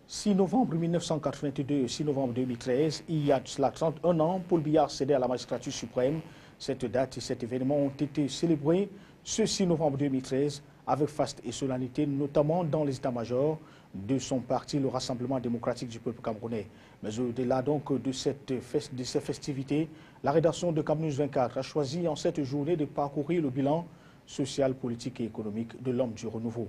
6 novembre 1982, 6 novembre 2013, il y a de cela 31 ans, Paul Biya accédait à la magistrature suprême. Cette date et cet événement ont été célébrés ce 6 novembre 2013 avec faste et solennité, notamment dans les états-majors de son parti, le Rassemblement démocratique du peuple camerounais. Mais au-delà donc de ces festivités, la rédaction de Cameroun 24 a choisi en cette journée de parcourir le bilan social, politique et économique de l'homme du renouveau.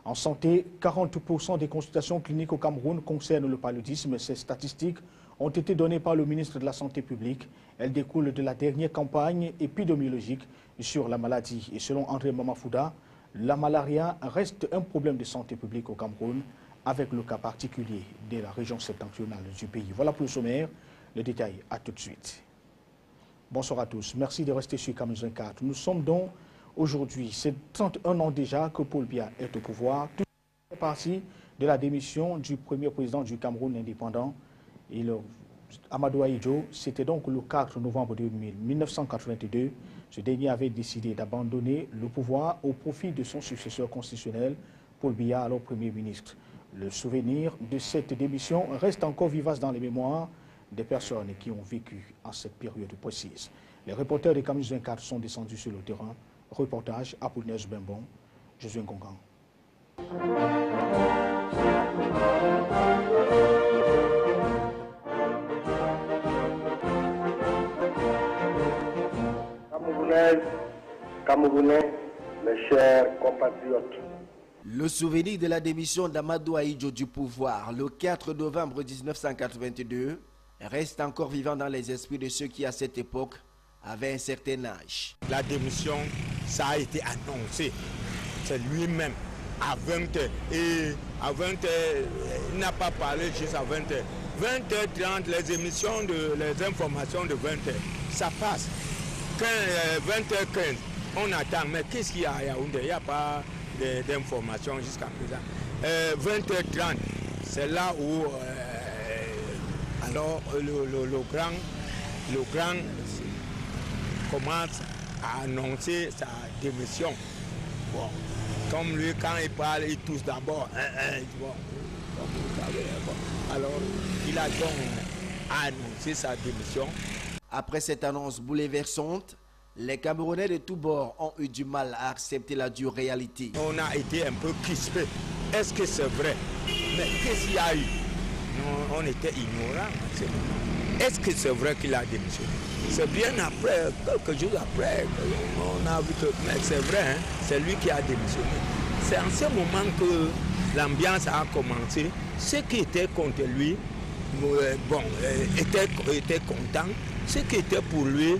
En santé, 40% des consultations cliniques au Cameroun concernent le paludisme. Ces statistiques ont été données par le ministre de la Santé publique. Elles découlent de la dernière campagne épidémiologique sur la maladie. Et selon André Mamafouda, la malaria reste un problème de santé publique au Cameroun, avec le cas particulier de la région septentrionale du pays. Voilà pour le sommaire. Le détail, à tout de suite. Bonsoir à tous. Merci de rester sur Cameroun 24. Nous sommes donc aujourd'hui, c'est 31 ans déjà que Paul Biya est au pouvoir. Tout fait partie de la démission du premier président du Cameroun indépendant, Amadou Ahidjo. C'était donc le 4 novembre 1982. Ce dernier avait décidé d'abandonner le pouvoir au profit de son successeur constitutionnel, Paul Biya, alors Premier ministre. Le souvenir de cette démission reste encore vivace dans les mémoires des personnes qui ont vécu en cette période précise. Les reporters de Cameroun 24 sont descendus sur le terrain. Reportage Apollinaire Bembon, Josué Ngongan. Camerounais, mes chers compatriotes. Le souvenir de la démission d'Amadou Ahidjo du pouvoir le 4 novembre 1982 reste encore vivant dans les esprits de ceux qui, à cette époque, avaient un certain âge. La démission, ça a été annoncé. C'est lui-même à 20h. Et à 20h, il n'a pas parlé juste à 20h. 20h30, les émissions, les informations de 20h, ça passe. 20h15, on attend. Mais qu'est-ce qu'il y a à Yaoundé? Il n'y a pas d'informations jusqu'à présent. 20h30, c'est là où alors le grand commence à annoncer sa démission. Bon, comme lui, quand il parle, il tousse d'abord. Bon, comme vous savez, bon. Alors, il a donc annoncé sa démission. Après cette annonce bouleversante, les Camerounais de tous bords ont eu du mal à accepter la dure réalité. On a été un peu crispés. Est-ce que c'est vrai? Mais qu'est-ce qu'il y a eu? On était ignorants. Est-ce que c'est vrai qu'il a démissionné? C'est bien après, quelques jours après, on a vu que c'est vrai, hein, c'est lui qui a démissionné. C'est en ce moment que l'ambiance a commencé. Ceux qui étaient contre lui, étaient contents. Ceux qui étaient pour lui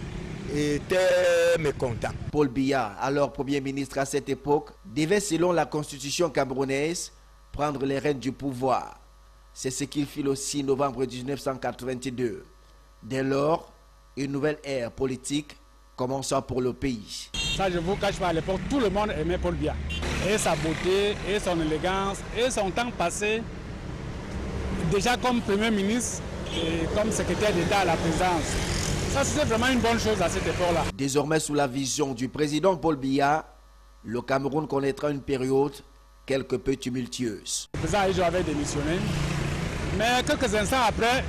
étaient mécontents. Paul Biya, alors Premier ministre à cette époque, devait, selon la constitution camerounaise, prendre les rênes du pouvoir. C'est ce qu'il fit le 6 novembre 1982. Dès lors, une nouvelle ère politique commença pour le pays. Ça, je ne vous cache pas, à l'époque, tout le monde aimait Paul Biya. Et sa beauté, et son élégance, et son temps passé, déjà comme Premier ministre et comme secrétaire d'État à la présidence. Ça, c'était vraiment une bonne chose à cette époque-là. Désormais, sous la vision du président Paul Biya, le Cameroun connaîtra une période quelque peu tumultueuse. Le président Ahidjo avait démissionné, mais quelques instants après,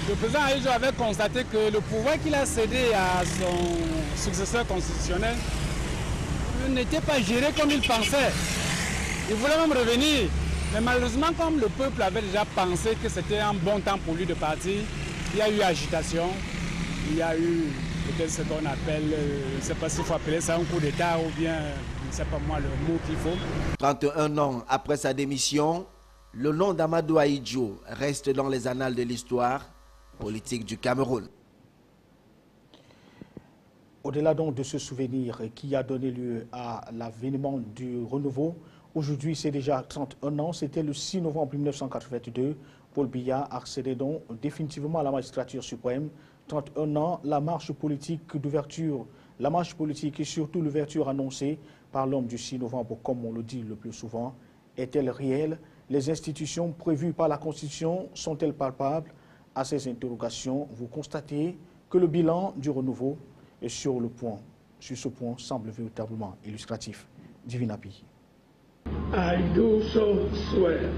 le président Ahidjo avait constaté que le pouvoir qu'il a cédé à son successeur constitutionnel n'était pas géré comme il pensait. Il voulait même revenir. Mais malheureusement, comme le peuple avait déjà pensé que c'était un bon temps pour lui de partir, il y a eu agitation, il y a eu peut-être ce qu'on appelle, je ne sais pas s'il faut appeler ça un coup d'État ou bien, je ne sais pas moi le mot qu'il faut. 31 ans après sa démission, le nom d'Amadou Ahidjo reste dans les annales de l'histoire politique du Cameroun. Au-delà donc de ce souvenir qui a donné lieu à l'avènement du renouveau, aujourd'hui c'est déjà 31 ans, c'était le 6 novembre 1982, Paul Biya accédait donc définitivement à la magistrature suprême. 31 ans, la marche politique d'ouverture, la marche politique et surtout l'ouverture annoncée par l'homme du 6 novembre, comme on le dit le plus souvent, est-elle réelle? Les institutions prévues par la Constitution sont-elles palpables? À ces interrogations, vous constatez que le bilan du renouveau est sur ce point semble véritablement illustratif. Divina Pi. I do so swear.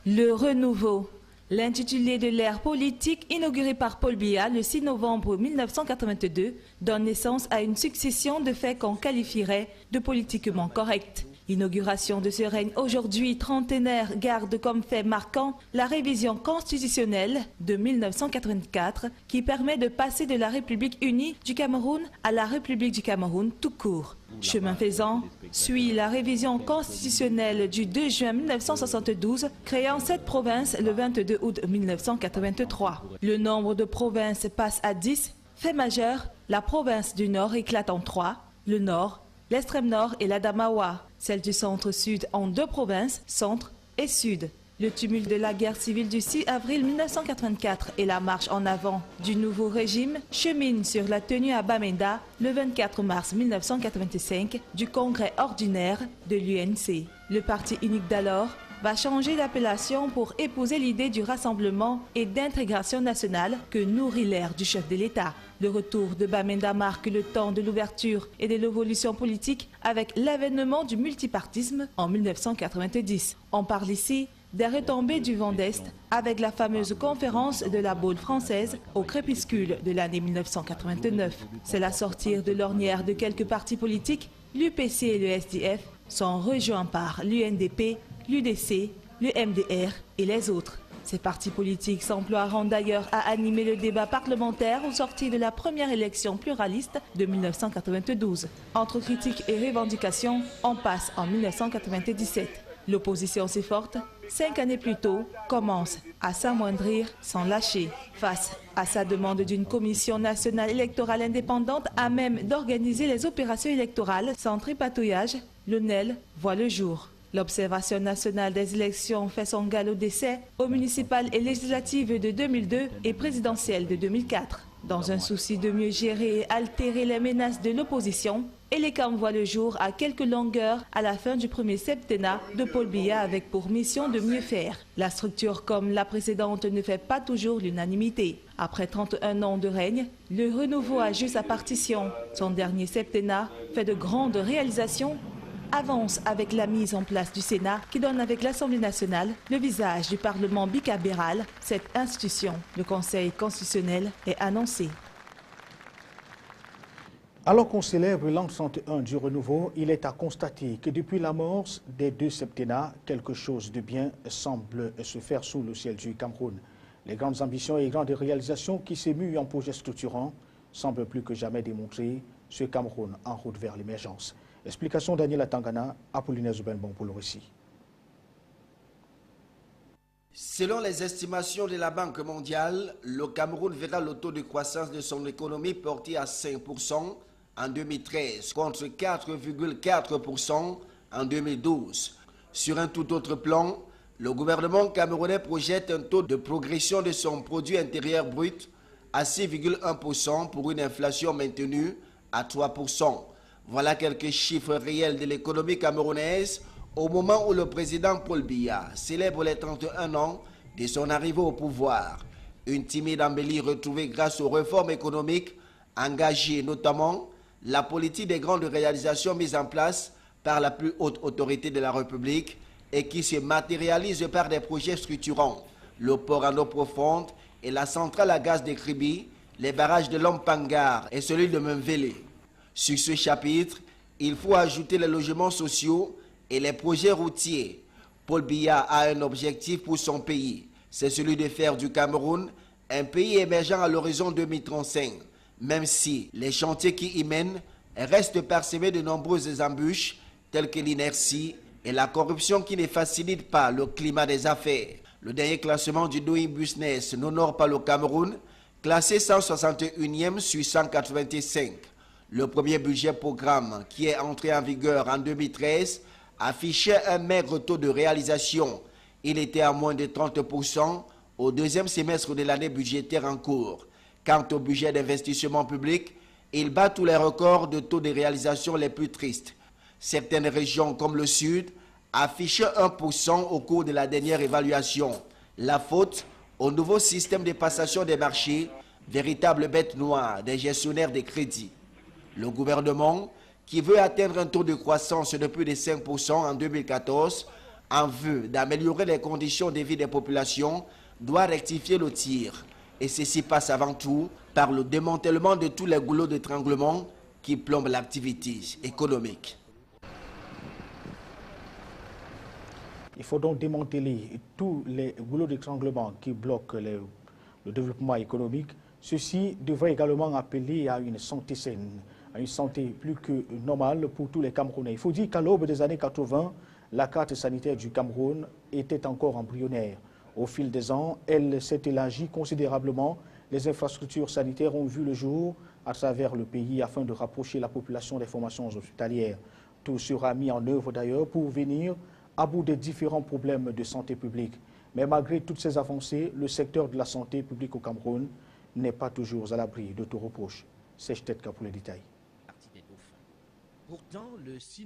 Le renouveau. L'intitulé de l'ère politique inauguré par Paul Biya le 6 novembre 1982 donne naissance à une succession de faits qu'on qualifierait de politiquement corrects. L'inauguration de ce règne aujourd'hui trentenaire garde comme fait marquant la révision constitutionnelle de 1984 qui permet de passer de la République unie du Cameroun à la République du Cameroun tout court. Chemin faisant, suit la révision constitutionnelle du 2 juin 1972 créant 7 provinces le 22 août 1983. Le nombre de provinces passe à 10. Fait majeur, la province du Nord éclate en 3, le Nord, l'extrême nord et l'Adamawa, celle du centre-sud en 2 provinces, centre et sud. Le tumulte de la guerre civile du 6 avril 1984 et la marche en avant du nouveau régime cheminent sur la tenue à Bamenda le 24 mars 1985 du congrès ordinaire de l'UNC. Le parti unique d'alors va changer d'appellation pour épouser l'idée du rassemblement et d'intégration nationale que nourrit l'ère du chef de l'État. Le retour de Bamenda marque le temps de l'ouverture et de l'évolution politique avec l'avènement du multipartisme en 1990. On parle ici des retombées du vent d'Est avec la fameuse conférence de la Baule française au crépuscule de l'année 1989. C'est la sortie de l'ornière de quelques partis politiques. L'UPC et le SDF sont rejoints par l'UNDP, l'UDC, le MDR et les autres. Ces partis politiques s'emploieront d'ailleurs à animer le débat parlementaire au sortir de la première élection pluraliste de 1992. Entre critiques et revendications, on passe en 1997. L'opposition si forte, 5 années plus tôt, commence à s'amoindrir sans lâcher. Face à sa demande d'une commission nationale électorale indépendante à même d'organiser les opérations électorales sans tripatouillage, le NEL voit le jour. L'Observation nationale des élections fait son galop d'essai aux municipales et législatives de 2002 et présidentielles de 2004. Dans un souci de mieux gérer et altérer les menaces de l'opposition, Elecam voit le jour à quelques longueurs à la fin du premier septennat de Paul Biya avec pour mission de mieux faire. La structure comme la précédente ne fait pas toujours l'unanimité. Après 31 ans de règne, le renouveau ajuste sa partition. Son dernier septennat fait de grandes réalisations, avance avec la mise en place du Sénat qui donne avec l'Assemblée nationale le visage du Parlement bicabéral. Cette institution, le Conseil constitutionnel, est annoncé. Alors qu'on célèbre l'an 61 du renouveau, il est à constater que depuis l'amorce des 2 septennats, quelque chose de bien semble se faire sous le ciel du Cameroun. Les grandes ambitions et grandes réalisations qui s'émuent en projets structurants semblent plus que jamais démontrer ce Cameroun en route vers l'émergence. Explication Daniel Atangana, Apollinaire Zubenbon pour le récit. Selon les estimations de la Banque mondiale, le Cameroun verra le taux de croissance de son économie porté à 5% en 2013 contre 4,4% en 2012. Sur un tout autre plan, le gouvernement camerounais projette un taux de progression de son produit intérieur brut à 6,1% pour une inflation maintenue à 3%. Voilà quelques chiffres réels de l'économie camerounaise au moment où le président Paul Biya célèbre les 31 ans de son arrivée au pouvoir. Une timide embellie retrouvée grâce aux réformes économiques engagées, notamment la politique des grandes réalisations mises en place par la plus haute autorité de la République et qui se matérialise par des projets structurants. Le port en eau profonde et la centrale à gaz de Kribi, les barrages de Lompangar et celui de Memvele. Sur ce chapitre, il faut ajouter les logements sociaux et les projets routiers. Paul Biya a un objectif pour son pays, c'est celui de faire du Cameroun un pays émergent à l'horizon 2035, même si les chantiers qui y mènent restent parsemés de nombreuses embûches, telles que l'inertie et la corruption qui ne facilitent pas le climat des affaires. Le dernier classement du Doing Business n'honore pas le Cameroun, classé 161e sur 185. Le premier budget programme, qui est entré en vigueur en 2013, affichait un maigre taux de réalisation. Il était à moins de 30% au deuxième semestre de l'année budgétaire en cours. Quant au budget d'investissement public, il bat tous les records de taux de réalisation les plus tristes. Certaines régions comme le Sud affichaient 1% au cours de la dernière évaluation. La faute au nouveau système de passation des marchés, véritable bête noire des gestionnaires des crédits. Le gouvernement, qui veut atteindre un taux de croissance de plus de 5% en 2014, en vue d'améliorer les conditions de vie des populations, doit rectifier le tir. Et ceci passe avant tout par le démantèlement de tous les goulots d'étranglement qui plombent l'activité économique. Il faut donc démanteler tous les goulots d'étranglement qui bloquent le développement économique. Ceci devrait également appeler à une santé saine, à une santé plus que normale pour tous les Camerounais. Il faut dire qu'à l'aube des années 80, la carte sanitaire du Cameroun était encore embryonnaire. Au fil des ans, elle s'est élargie considérablement. Les infrastructures sanitaires ont vu le jour à travers le pays afin de rapprocher la population des formations hospitalières. Tout sera mis en œuvre d'ailleurs pour venir à bout des différents problèmes de santé publique. Mais malgré toutes ces avancées, le secteur de la santé publique au Cameroun n'est pas toujours à l'abri de tout reproche. C'est Tetka pour les détails.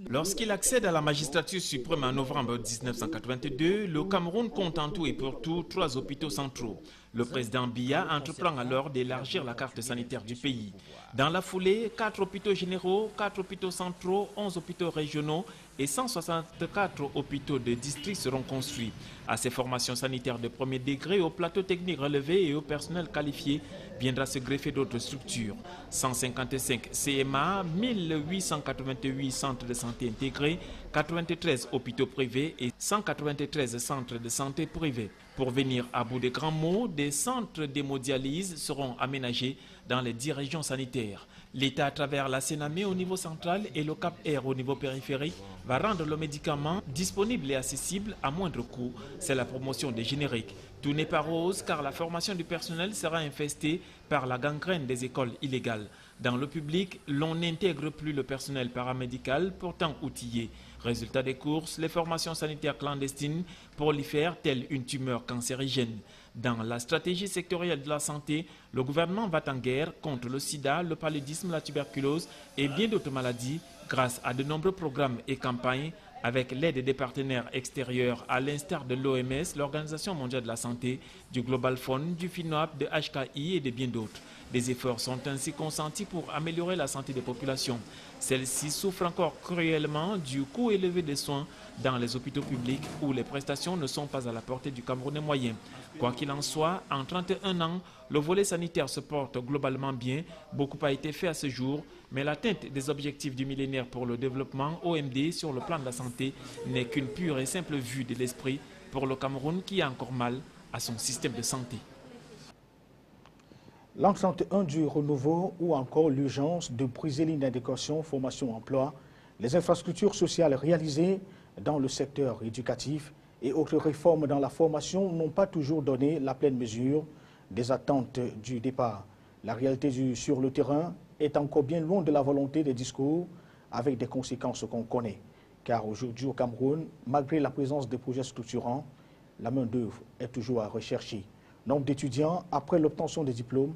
Lorsqu'il accède à la magistrature suprême en novembre 1982, le Cameroun compte en tout et pour tout 3 hôpitaux centraux. Le président Biya entreprend alors d'élargir la carte sanitaire du pays. Dans la foulée, 4 hôpitaux généraux, 4 hôpitaux centraux, 11 hôpitaux régionaux et 164 hôpitaux de district seront construits. À ces formations sanitaires de premier degré, au plateau technique relevé et au personnel qualifié, viendra se greffer d'autres structures. 155 CMA, 1888 centres de santé intégrés, 93 hôpitaux privés et 193 centres de santé privés. Pour venir à bout des grands mots, des centres d'hémodialyse seront aménagés dans les 10 régions sanitaires. L'État, à travers la Sénamé au niveau central et le Cap-Air au niveau périphérique, va rendre le médicament disponible et accessible à moindre coût. C'est la promotion des génériques. Tout n'est pas rose car la formation du personnel sera infestée par la gangrène des écoles illégales. Dans le public, l'on n'intègre plus le personnel paramédical pourtant outillé. Résultat des courses, les formations sanitaires clandestines prolifèrent telle une tumeur cancérigène. Dans la stratégie sectorielle de la santé, le gouvernement va en guerre contre le sida, le paludisme, la tuberculose et bien d'autres maladies grâce à de nombreux programmes et campagnes avec l'aide des partenaires extérieurs à l'instar de l'OMS, l'Organisation mondiale de la santé, du Global Fund, du FINOAP, de HKI et de bien d'autres. Des efforts sont ainsi consentis pour améliorer la santé des populations. Celles-ci souffrent encore cruellement du coût élevé des soins dans les hôpitaux publics où les prestations ne sont pas à la portée du Camerounais moyen. Quoi qu'il en soit, en 31 ans, le volet sanitaire se porte globalement bien. Beaucoup a été fait à ce jour, mais l'atteinte des objectifs du millénaire pour le développement, OMD, sur le plan de la santé, n'est qu'une pure et simple vue de l'esprit pour le Cameroun qui a encore mal à son système de santé. L'an 31 du renouveau ou encore l'urgence de briser l'inadéquation formation-emploi, les infrastructures sociales réalisées dans le secteur éducatif et autres réformes dans la formation n'ont pas toujours donné la pleine mesure des attentes du départ. La réalité sur le terrain est encore bien loin de la volonté des discours avec des conséquences qu'on connaît. Car aujourd'hui au Cameroun, malgré la présence des projets structurants, la main-d'œuvre est toujours à rechercher. Nombre d'étudiants, après l'obtention des diplômes,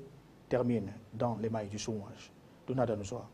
terminent dans les mailles du chômage. Donada Nouzoa.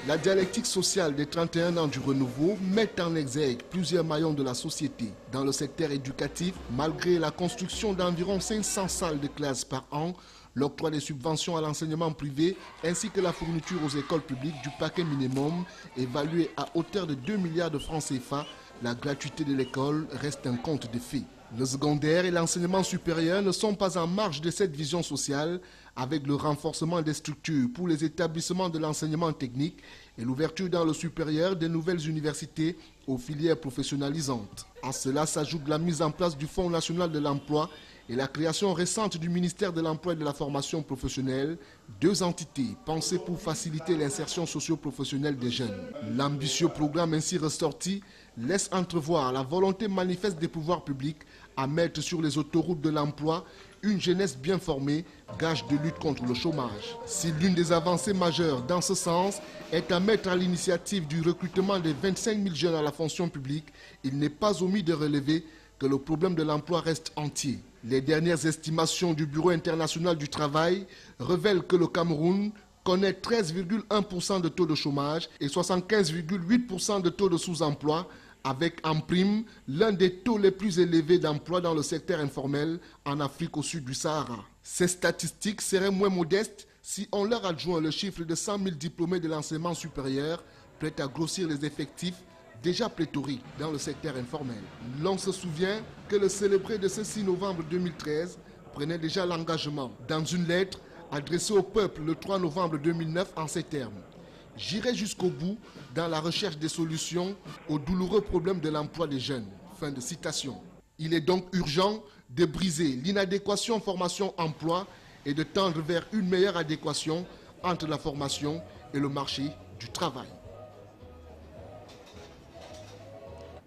La dialectique sociale des 31 ans du renouveau met en exergue plusieurs maillons de la société. Dans le secteur éducatif, malgré la construction d'environ 500 salles de classe par an, l'octroi des subventions à l'enseignement privé ainsi que la fourniture aux écoles publiques du paquet minimum évalué à hauteur de 2 milliards de francs CFA, la gratuité de l'école reste un conte de fées. Le secondaire et l'enseignement supérieur ne sont pas en marge de cette vision sociale avec le renforcement des structures pour les établissements de l'enseignement technique et l'ouverture dans le supérieur des nouvelles universités aux filières professionnalisantes. En cela s'ajoute la mise en place du Fonds national de l'emploi et la création récente du ministère de l'Emploi et de la formation professionnelle, 2 entités pensées pour faciliter l'insertion socio-professionnelle des jeunes. L'ambitieux programme ainsi ressorti laisse entrevoir la volonté manifeste des pouvoirs publics à mettre sur les autoroutes de l'emploi une jeunesse bien formée, gage de lutte contre le chômage. Si l'une des avancées majeures dans ce sens est à mettre à l'initiative du recrutement des 25 000 jeunes à la fonction publique, il n'est pas omis de relever que le problème de l'emploi reste entier. Les dernières estimations du Bureau international du travail révèlent que le Cameroun connaît 13,1% de taux de chômage et 75,8% de taux de sous-emploi, avec en prime l'un des taux les plus élevés d'emploi dans le secteur informel en Afrique au sud du Sahara. Ces statistiques seraient moins modestes si on leur adjoint le chiffre de 100 000 diplômés de l'enseignement supérieur prêts à grossir les effectifs déjà pléthorique dans le secteur informel. L'on se souvient que le célébré de ce 6 novembre 2013 prenait déjà l'engagement dans une lettre adressée au peuple le 3 novembre 2009 en ces termes. « J'irai jusqu'au bout dans la recherche des solutions aux douloureux problèmes de l'emploi des jeunes. » Fin de citation. Il est donc urgent de briser l'inadéquation formation-emploi et de tendre vers une meilleure adéquation entre la formation et le marché du travail.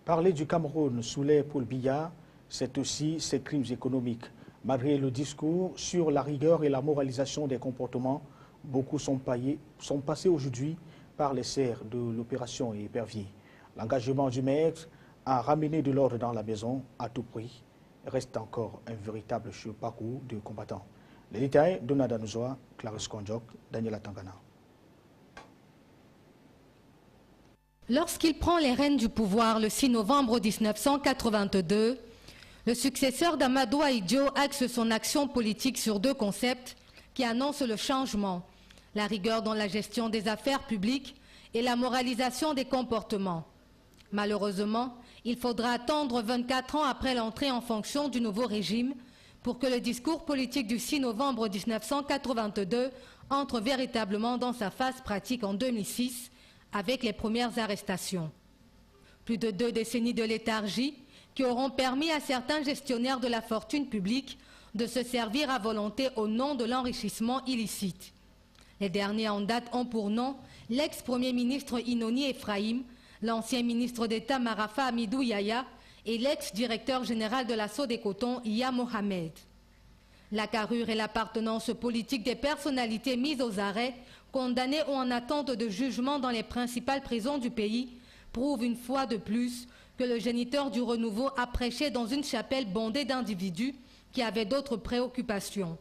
Parler du Cameroun sous l'ère Paul Biya, c'est aussi ses crimes économiques. Malgré le discours sur la rigueur et la moralisation des comportements, beaucoup sont passés aujourd'hui par les serres de l'opération Épervier. L'engagement du maître à ramener de l'ordre dans la maison à tout prix reste encore un véritable parcours de combattants. Les détails de Nada Nouzoa, Clarisse Kondjok, Daniela Tangana. Lorsqu'il prend les rênes du pouvoir le 6 novembre 1982, le successeur d'Amadou Ahidjo axe son action politique sur deux concepts qui annoncent le changement, la rigueur dans la gestion des affaires publiques et la moralisation des comportements. Malheureusement, il faudra attendre 24 ans après l'entrée en fonction du nouveau régime pour que le discours politique du 6 novembre 1982 entre véritablement dans sa phase pratique en 2006 avec les premières arrestations. Plus de 2 décennies de léthargie qui auront permis à certains gestionnaires de la fortune publique de se servir à volonté au nom de l'enrichissement illicite. Les derniers en date ont pour nom l'ex-premier ministre Inoni Ephraim, l'ancien ministre d'État Marafa Amidou Yaya et l'ex-directeur général de la Sodecotton Iya Mohamed. La carrure et l'appartenance politique des personnalités mises aux arrêts, condamnées ou en attente de jugement dans les principales prisons du pays, prouvent une fois de plus que le géniteur du renouveau a prêché dans une chapelle bondée d'individus qui avaient d'autres préoccupations.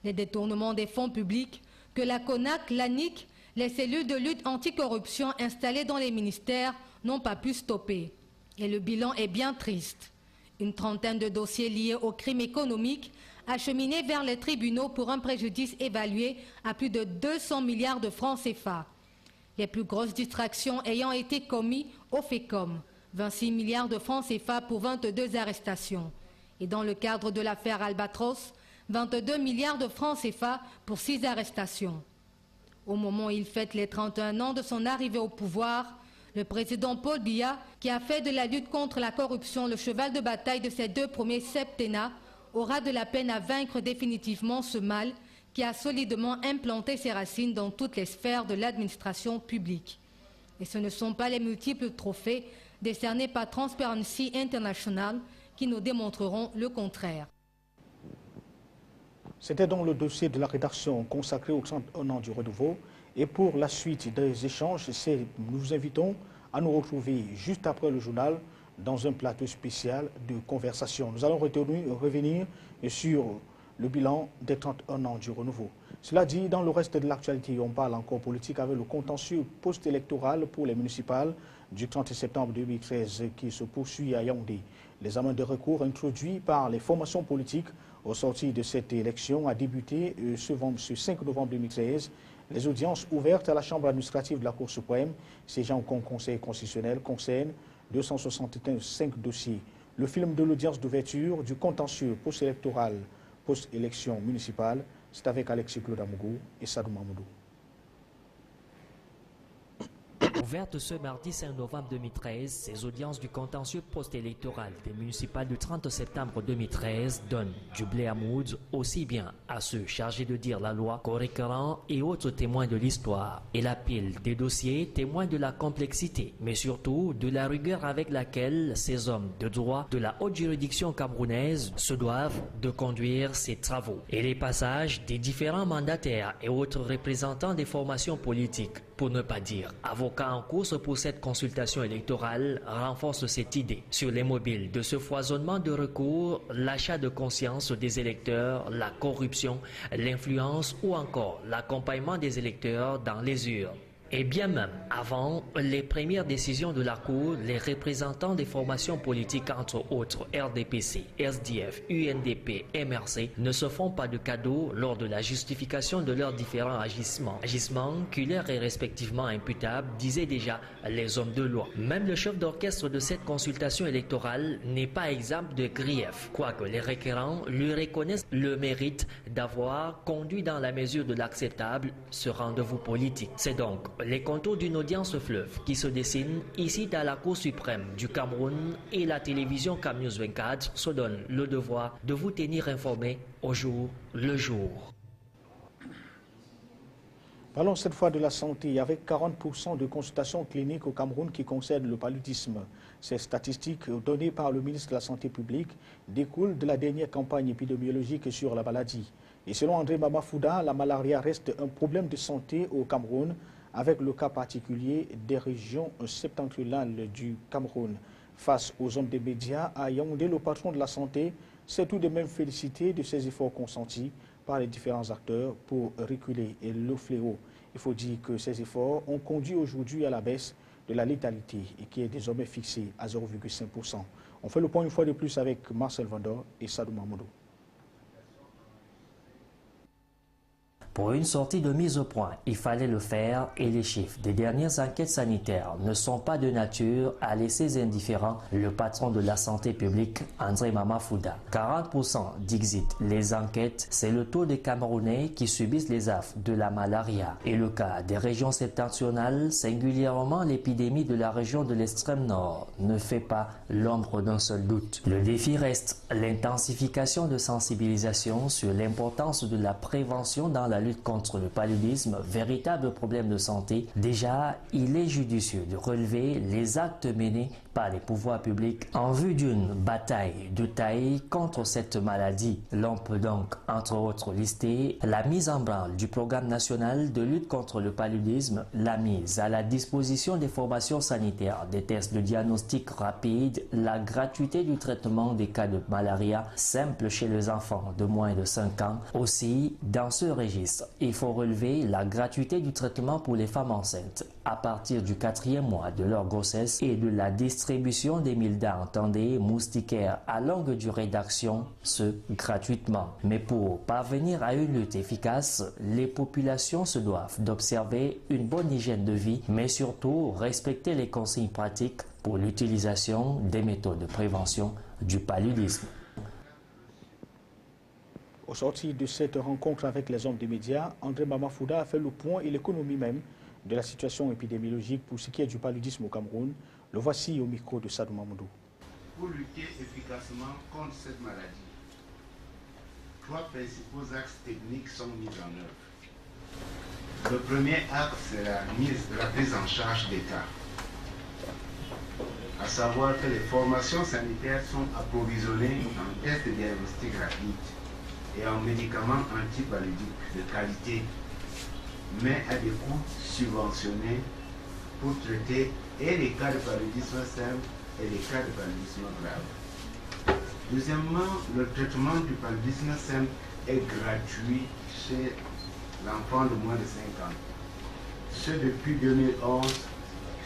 Les détournements des fonds publics que la CONAC, l'ANIC, les cellules de lutte anticorruption installées dans les ministères n'ont pas pu stopper. Et le bilan est bien triste. Une trentaine de dossiers liés aux crimes économiques acheminés vers les tribunaux pour un préjudice évalué à plus de 200 milliards de francs CFA. Les plus grosses distractions ayant été commises au FECOM, 26 milliards de francs CFA pour 22 arrestations. Et dans le cadre de l'affaire Albatros, 22 milliards de francs CFA pour 6 arrestations. Au moment où il fête les 31 ans de son arrivée au pouvoir, le président Paul Biya, qui a fait de la lutte contre la corruption le cheval de bataille de ses 2 premiers septennats, aura de la peine à vaincre définitivement ce mal qui a solidement implanté ses racines dans toutes les sphères de l'administration publique. Et ce ne sont pas les multiples trophées décernés par Transparency International qui nous démontreront le contraire. C'était donc le dossier de la rédaction consacré au 31 ans du renouveau. Et pour la suite des échanges, nous vous invitons à nous retrouver juste après le journal dans un plateau spécial de conversation. Nous allons revenir sur le bilan des 31 ans du renouveau. Cela dit, dans le reste de l'actualité, on parle encore politique avec le contentieux post-électoral pour les municipales du 30 septembre 2013 qui se poursuit à Yaoundé. L'examen de recours introduit par les formations politiques au sortir de cette élection a débuté ce 5 novembre 2013. Les audiences ouvertes à la Chambre administrative de la Cour suprême, siégeant au Conseil constitutionnel, concernent 265 dossiers. Le film de l'audience d'ouverture du contentieux post-électoral, post-élection municipale, c'est avec Alexis Claude Amougou et Sadou Mamoudou. Ouvertes ce mardi 5 novembre 2013, ces audiences du contentieux post-électoral des municipales du 30 septembre 2013 donnent du blé à moudre aussi bien à ceux chargés de dire la loi qu'aux récurrents et autres témoins de l'histoire. Et la pile des dossiers témoigne de la complexité, mais surtout de la rigueur avec laquelle ces hommes de droit de la haute juridiction camerounaise se doivent de conduire ces travaux. Et les passages des différents mandataires et autres représentants des formations politiques, pour ne pas dire avocats en course pour cette consultation électorale, renforce cette idée. Sur les mobiles de ce foisonnement de recours, l'achat de conscience des électeurs, la corruption, l'influence ou encore l'accompagnement des électeurs dans les urnes. Et bien même avant les premières décisions de la Cour, les représentants des formations politiques, entre autres RDPC, SDF, UNDP, MRC, ne se font pas de cadeaux lors de la justification de leurs différents agissements. Agissements qui leur est respectivement imputables, disaient déjà les hommes de loi. Même le chef d'orchestre de cette consultation électorale n'est pas exempt de grief, quoique les requérants lui reconnaissent le mérite d'avoir conduit dans la mesure de l'acceptable ce rendez-vous politique. C'est donc les contours d'une audience fleuve qui se dessine ici dans la Cour suprême du Cameroun, et la télévision Cam News 24 se donne le devoir de vous tenir informés au jour le jour. Parlons cette fois de la santé, avec 40% de consultations cliniques au Cameroun qui concernent le paludisme. Ces statistiques données par le ministre de la Santé publique découlent de la dernière campagne épidémiologique sur la maladie. Et selon André Mamafouda, la malaria reste un problème de santé au Cameroun, avec le cas particulier des régions septentrionales du Cameroun. Face aux hommes des médias à Yaoundé, le patron de la santé s'est tout de même félicité de ces efforts consentis par les différents acteurs pour reculer le fléau. Il faut dire que ces efforts ont conduit aujourd'hui à la baisse de la létalité et qui est désormais fixée à 0,5%. On fait le point une fois de plus avec Marcel Vandor et Sadou Mamoudou. Pour une sortie de mise au point, il fallait le faire, et les chiffres des dernières enquêtes sanitaires ne sont pas de nature à laisser indifférent le patron de la santé publique, André Mamafouda. 40% d'exit. Les enquêtes, c'est le taux des Camerounais qui subissent les affres de la malaria. Et le cas des régions septentrionales, singulièrement l'épidémie de la région de l'extrême nord, ne fait pas l'ombre d'un seul doute. Le défi reste l'intensification de sensibilisation sur l'importance de la prévention dans la lutte contre le paludisme, véritable problème de santé. Déjà, il est judicieux de relever les actes menés par les pouvoirs publics en vue d'une bataille de taille contre cette maladie. L'on peut donc, entre autres, lister la mise en branle du programme national de lutte contre le paludisme, la mise à la disposition des formations sanitaires, des tests de diagnostic rapide, la gratuité du traitement des cas de malaria simple chez les enfants de moins de 5 ans. Aussi, dans ce registre, il faut relever la gratuité du traitement pour les femmes enceintes à partir du 4e mois de leur grossesse et de la distribution des 1000 dents tendées moustiquaires à longue durée d'action, ce gratuitement. Mais pour parvenir à une lutte efficace, les populations se doivent d'observer une bonne hygiène de vie, mais surtout respecter les consignes pratiques pour l'utilisation des méthodes de prévention du paludisme. Au sortir de cette rencontre avec les hommes des médias, André Mamafouda a fait le point et l'économie même de la situation épidémiologique pour ce qui est du paludisme au Cameroun. Le voici au micro de Sadou Mamoudou. Pour lutter efficacement contre cette maladie, 3 principaux axes techniques sont mis en œuvre. Le premier axe, c'est la prise en charge des cas. À savoir que les formations sanitaires sont approvisionnées en tests de diagnostic rapide et en médicaments antipaludiques de qualité, mais à des coûts subventionnés pour traiter et les cas de paludisme simple et les cas de paludisme grave. Deuxièmement, le traitement du paludisme simple est gratuit chez l'enfant de moins de 5 ans. Ce depuis 2011,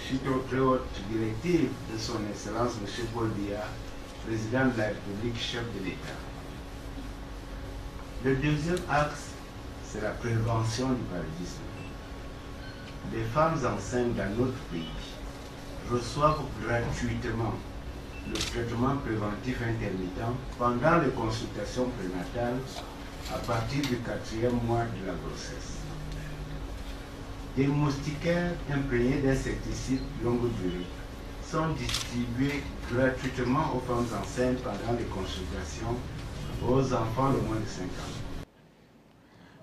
suite aux très hautes directives de son Excellence M. Paul Biya, président de la République, chef de l'État. Le deuxième axe, c'est la prévention du paludisme. Les femmes enceintes dans notre pays reçoivent gratuitement le traitement préventif intermittent pendant les consultations prénatales à partir du 4e mois de la grossesse. Des moustiquaires imprégnés d'insecticides longue durée sont distribués gratuitement aux femmes enceintes pendant les consultations aux enfants de moins de 5 ans.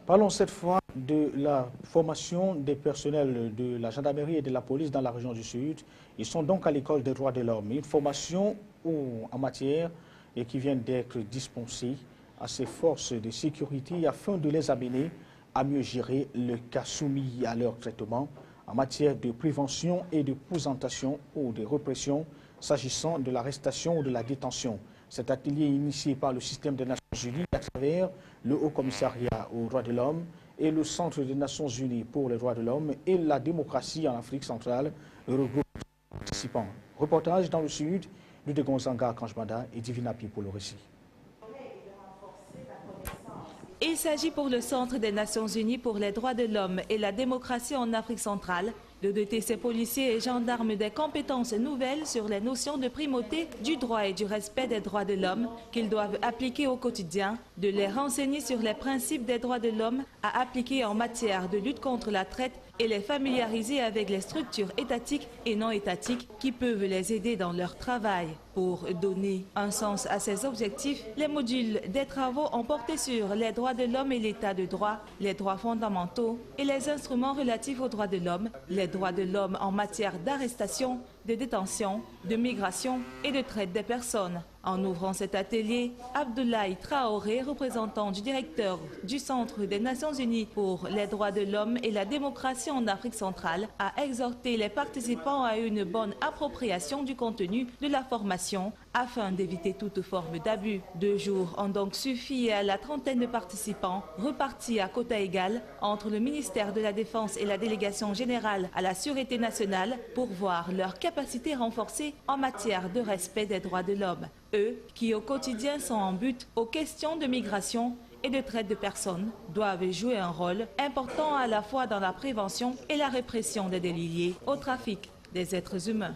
Parlons cette fois de la formation des personnels de la gendarmerie et de la police dans la région du Sud. Ils sont donc à l'école des droits de l'homme. Une formation en matière et qui vient d'être dispensée à ces forces de sécurité afin de les amener à mieux gérer le cas soumis à leur traitement en matière de prévention et de présentation ou de répression s'agissant de l'arrestation ou de la détention. Cet atelier est initié par le système des Nations Unies à travers le Haut Commissariat aux droits de l'homme et le Centre des Nations Unies pour les droits de l'homme et la démocratie en Afrique centrale regroupent les participants. Reportage dans le sud de Gonzanga, Kanchbanda et Divinapi pour le récit. Il s'agit pour le Centre des Nations Unies pour les droits de l'homme et la démocratie en Afrique centrale de doter ses policiers et gendarmes des compétences nouvelles sur les notions de primauté, du droit et du respect des droits de l'homme qu'ils doivent appliquer au quotidien, de les renseigner sur les principes des droits de l'homme à appliquer en matière de lutte contre la traite et les familiariser avec les structures étatiques et non étatiques qui peuvent les aider dans leur travail. Pour donner un sens à ces objectifs, les modules des travaux ont porté sur les droits de l'homme et l'état de droit, les droits fondamentaux et les instruments relatifs aux droits de l'homme, les droits de l'homme en matière d'arrestation, de détention, de migration et de traite des personnes. En ouvrant cet atelier, Abdoulaye Traoré, représentant du directeur du Centre des Nations Unies pour les droits de l'homme et la démocratie en Afrique centrale, a exhorté les participants à une bonne appropriation du contenu de la formation afin d'éviter toute forme d'abus. 2 jours ont donc suffi à la trentaine de participants repartis à quota égal entre le ministère de la Défense et la Délégation générale à la Sûreté nationale pour voir leurs capacités renforcées en matière de respect des droits de l'homme. Eux, qui au quotidien sont en but aux questions de migration et de traite de personnes, doivent jouer un rôle important à la fois dans la prévention et la répression des délits liés au trafic des êtres humains.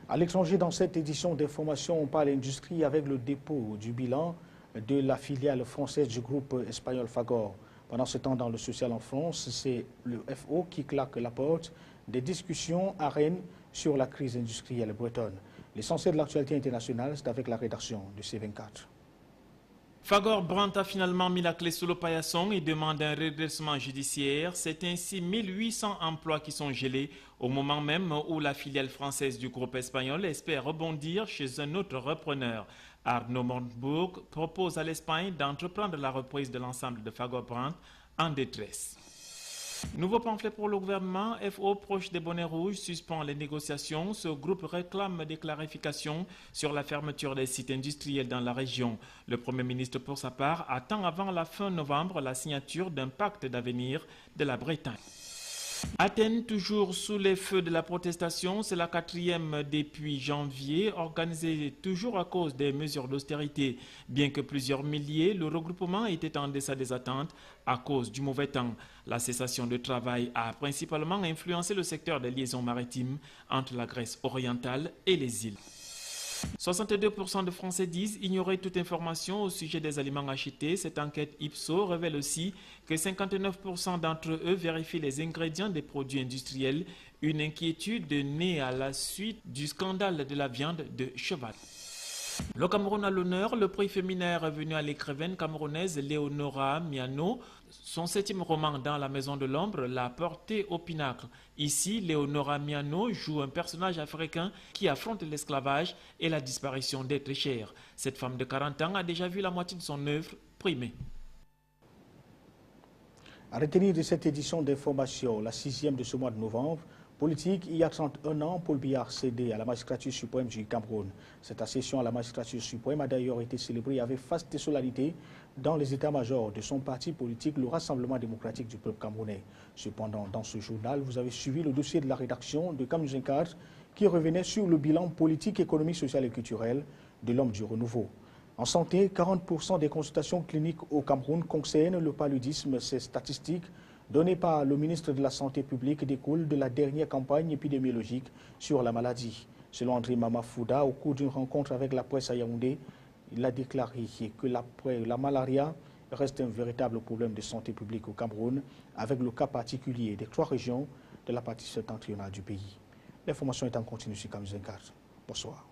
À l'étranger, dans cette édition d'information, on parle industrie avec le dépôt du bilan de la filiale française du groupe espagnol Fagor. Pendant ce temps, dans le social en France, c'est le FO qui claque la porte des discussions à Rennes sur la crise industrielle bretonne. L'essentiel de l'actualité internationale, c'est avec la rédaction de C24. Fagor Brandt a finalement mis la clé sous le paillasson et demande un redressement judiciaire. C'est ainsi 1800 emplois qui sont gelés au moment même où la filiale française du groupe espagnol espère rebondir chez un autre repreneur. Arnaud Montebourg propose à l'Espagne d'entreprendre la reprise de l'ensemble de Fagor Brandt en détresse. Nouveau pamphlet pour le gouvernement, FO proche des bonnets rouges suspend les négociations. Ce groupe réclame des clarifications sur la fermeture des sites industriels dans la région. Le Premier ministre, pour sa part, attend avant la fin novembre la signature d'un pacte d'avenir de la Bretagne. Athènes, toujours sous les feux de la protestation, c'est la 4e depuis janvier, organisée toujours à cause des mesures d'austérité. Bien que plusieurs milliers, le regroupement était en deçà des attentes à cause du mauvais temps. La cessation de travail a principalement influencé le secteur des liaisons maritimes entre la Grèce orientale et les îles. 62% de Français disent ignorer toute information au sujet des aliments achetés. Cette enquête Ipsos révèle aussi que 59% d'entre eux vérifient les ingrédients des produits industriels, une inquiétude née à la suite du scandale de la viande de cheval. Le Cameroun à l'honneur, le prix féminin est revenu à l'écrivaine camerounaise Léonora Miano. Son 7e roman dans la Maison de l'Ombre l'a porté au pinacle. Ici, Léonora Miano joue un personnage africain qui affronte l'esclavage et la disparition d'êtres chers. Cette femme de 40 ans a déjà vu la moitié de son œuvre primée. À retenir de cette édition d'information, la 6e de ce mois de novembre, politique, il y a 31 ans, Paul Biya cédé à la magistrature suprême du Cameroun. Cette accession à la magistrature suprême a d'ailleurs été célébrée avec faste solennité dans les états-majors de son parti politique, le Rassemblement démocratique du peuple camerounais. Cependant, dans ce journal, vous avez suivi le dossier de la rédaction de Camille 4 qui revenait sur le bilan politique, économique, social et culturel de l'homme du renouveau. En santé, 40% des consultations cliniques au Cameroun concernent le paludisme. Ces statistiques données par le ministre de la Santé publique découlent de la dernière campagne épidémiologique sur la maladie. Selon André Mamafouda, au cours d'une rencontre avec la presse à Yaoundé, il a déclaré que la malaria reste un véritable problème de santé publique au Cameroun, avec le cas particulier des 3 régions de la partie septentrionale du pays. L'information est en continu sur Camille 4. Bonsoir.